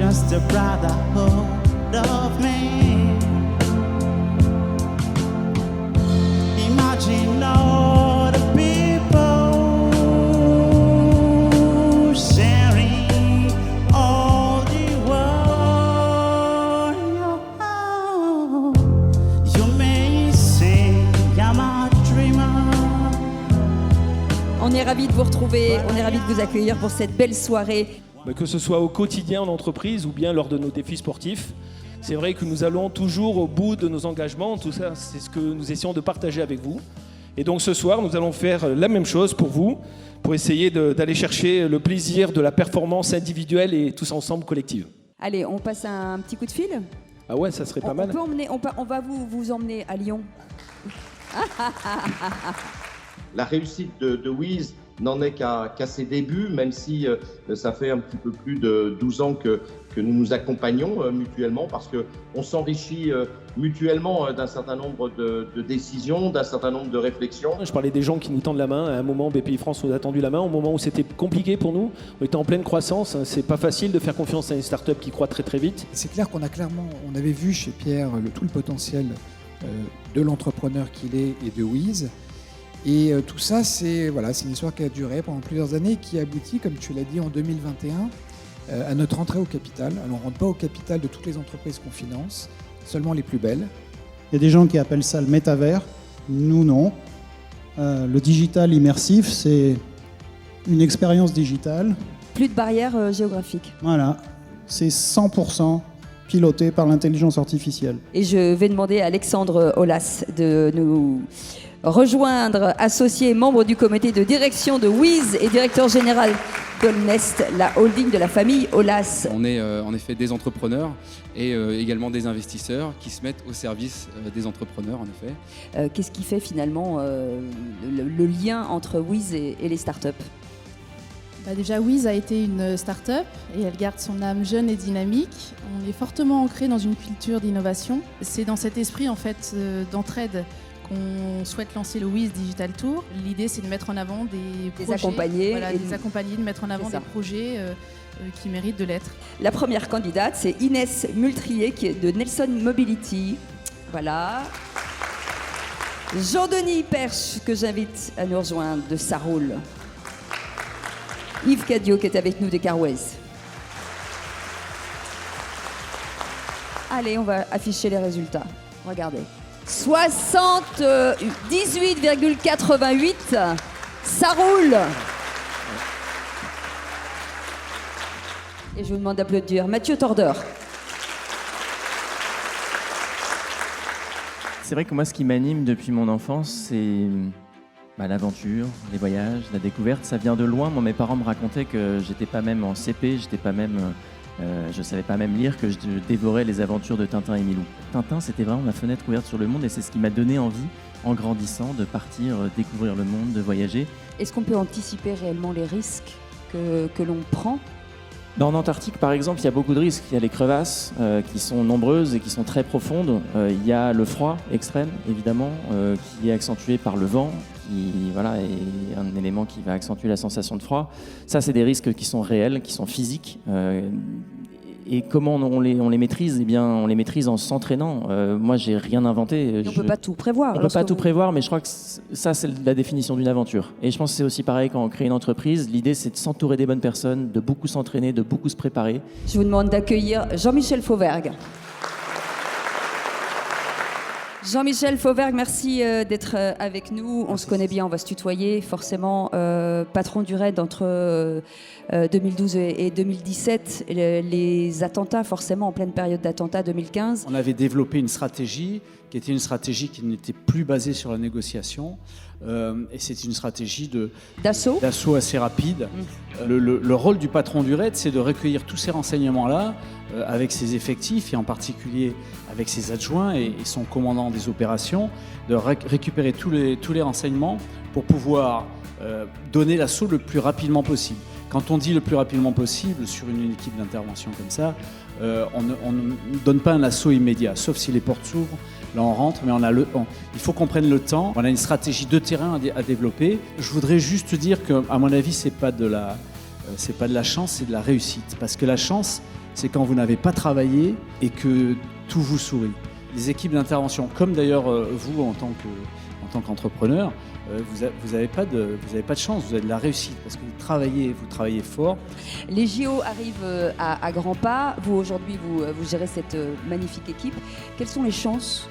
just a brotherhood of men. Imagine all the people sharing all the world. You may say I'm a dreamer. On est ravis de vous retrouver, on est ravis de vous accueillir pour cette belle soirée. Que ce soit au quotidien en entreprise ou bien lors de nos défis sportifs, c'est vrai que nous allons toujours au bout de nos engagements. Tout ça, c'est ce que nous essayons de partager avec vous. Et donc ce soir, nous allons faire la même chose pour vous, pour essayer d'aller chercher le plaisir de la performance individuelle et tous ensemble collective. Allez, on passe un petit coup de fil. Ah ouais, ça serait pas mal. On va vous emmener à Lyon. La réussite de Wiz n'en est qu'à ses débuts, même si ça fait un petit peu plus de 12 ans que nous nous accompagnons mutuellement, parce qu'on s'enrichit mutuellement d'un certain nombre de décisions, d'un certain nombre de réflexions. Je parlais des gens qui nous tendent la main. À un moment, BPI France nous a tendu la main. Au moment où c'était compliqué pour nous, on était en pleine croissance. C'est pas facile de faire confiance à une start-up qui croît très très vite. C'est clair qu'on on avait vu chez Pierre tout le potentiel de l'entrepreneur qu'il est et de Wiz. Et tout ça, c'est une histoire qui a duré pendant plusieurs années, qui aboutit, comme tu l'as dit, en 2021, à notre entrée au capital. Alors, on ne rentre pas au capital de toutes les entreprises qu'on finance, seulement les plus belles. Il y a des gens qui appellent ça le métavers. Nous, non. Le digital immersif, c'est une expérience digitale. Plus de barrières géographiques. Voilà. C'est 100% piloté par l'intelligence artificielle. Et je vais demander à Alexandre Aulas de nous rejoindre, associé membre du comité de direction de Wiz et directeur général d'Holnest, la holding de la famille Aulas. On est en effet des entrepreneurs et également des investisseurs qui se mettent au service des entrepreneurs en effet. Qu'est-ce qui fait finalement le lien entre Wiz et les startups ? Déjà, Wiz a été une start-up et elle garde son âme jeune et dynamique. On est fortement ancré dans une culture d'innovation. C'est dans cet esprit en fait d'entraide qu'on souhaite lancer le Wiz Digital Tour. L'idée, c'est de mettre en avant des projets, accompagner, des accompagner, de mettre en avant des projets qui méritent de l'être. La première candidate, c'est Inès Multrier qui est de Nelson Mobility. Voilà. Jean-Denis Perche, que j'invite à nous rejoindre, de Ça Roule. Yves Cadio, qui est avec nous, des Carways. Allez, on va afficher les résultats. Regardez. 78,88. Ça roule. Et je vous demande d'applaudir Mathieu Tordeur. C'est vrai que moi, ce qui m'anime depuis mon enfance, c'est l'aventure, les voyages, la découverte. Ça vient de loin. Moi, mes parents me racontaient que j'étais pas même en CP, je savais pas même lire, que je dévorais les aventures de Tintin et Milou. Tintin, c'était vraiment ma fenêtre ouverte sur le monde et c'est ce qui m'a donné envie, en grandissant, de partir découvrir le monde, de voyager. Est-ce qu'on peut anticiper réellement les risques que l'on prend ? En Antarctique, par exemple, il y a beaucoup de risques. Il y a les crevasses qui sont nombreuses et qui sont très profondes. Il y a le froid extrême, évidemment, qui est accentué par le vent, qui est un élément qui va accentuer la sensation de froid. Ça, c'est des risques qui sont réels, qui sont physiques. Et comment on les maîtrise ? Eh bien, on les maîtrise en s'entraînant. Moi, j'ai rien inventé. On ne peut pas tout prévoir. On ne peut pas tout prévoir, mais je crois que ça, c'est la définition d'une aventure. Et je pense que c'est aussi pareil quand on crée une entreprise. L'idée, c'est de s'entourer des bonnes personnes, de beaucoup s'entraîner, de beaucoup se préparer. Je vous demande d'accueillir Jean-Michel Fauvergue. Jean-Michel Fauvergue, merci d'être avec nous. On se connaît bien, on va se tutoyer, forcément. Patron du RAID entre 2012 et 2017. Les attentats, forcément, en pleine période d'attentats, 2015. On avait développé une stratégie qui était une stratégie qui n'était plus basée sur la négociation. Et c'est une stratégie d'assaut assez rapide. Le rôle du patron du RAID, c'est de recueillir tous ces renseignements-là avec ses effectifs et en particulier avec ses adjoints et son commandant des opérations, de récupérer tous les renseignements pour pouvoir donner l'assaut le plus rapidement possible. Quand on dit le plus rapidement possible sur une équipe d'intervention comme ça, on ne donne pas un assaut immédiat, sauf si les portes s'ouvrent. Là, on rentre, mais il faut qu'on prenne le temps. On a une stratégie de terrain à développer. Je voudrais juste dire qu'à mon avis, c'est pas de la chance, c'est de la réussite. Parce que la chance, c'est quand vous n'avez pas travaillé et que tout vous sourit. Les équipes d'intervention, comme d'ailleurs vous en tant qu'entrepreneur, vous n'avez pas de chance, vous avez de la réussite parce que vous travaillez fort. Les JO arrivent à grands pas. Vous, aujourd'hui, vous gérez cette magnifique équipe. Quelles sont les chances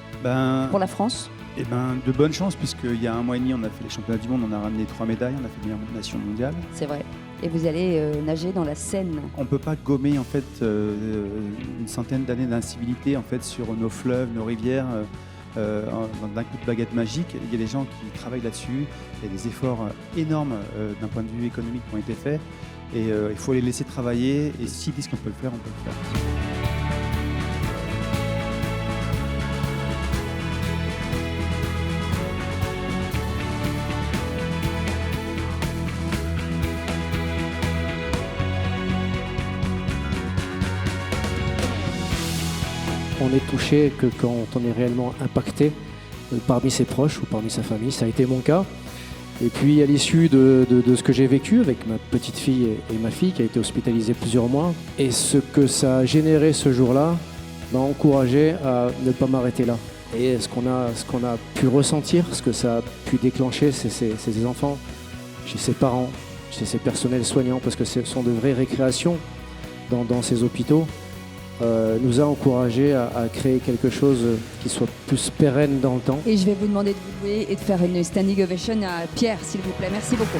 pour la France ? De bonnes chances, puisqu'il y a 1 mois et demi, on a fait les championnats du monde, on a ramené 3 médailles, on a fait meilleure nation mondiale. C'est vrai. Et vous allez nager dans la Seine. On ne peut pas gommer en fait, une centaine d'années d'incivilité en fait, sur nos fleuves, nos rivières, d'un coup de baguette magique. Il y a des gens qui travaillent là-dessus, il y a des efforts énormes d'un point de vue économique qui ont été faits, et il faut les laisser travailler, et s'ils disent qu'on peut le faire, on peut le faire. On est touché que quand on est réellement impacté parmi ses proches ou parmi sa famille. Ça a été mon cas. Et puis à l'issue de ce que j'ai vécu avec ma petite fille et ma fille qui a été hospitalisée plusieurs mois, et ce que ça a généré ce jour-là m'a encouragé à ne pas m'arrêter là. Et ce qu'on a pu ressentir, ce que ça a pu déclencher, c'est ces enfants, chez ses parents, chez ses personnels soignants, parce que ce sont de vraies récréations dans ces hôpitaux. Nous a encouragés à créer quelque chose qui soit plus pérenne dans le temps. Et je vais vous demander de vous lever et de faire une standing ovation à Pierre, s'il vous plaît. Merci beaucoup.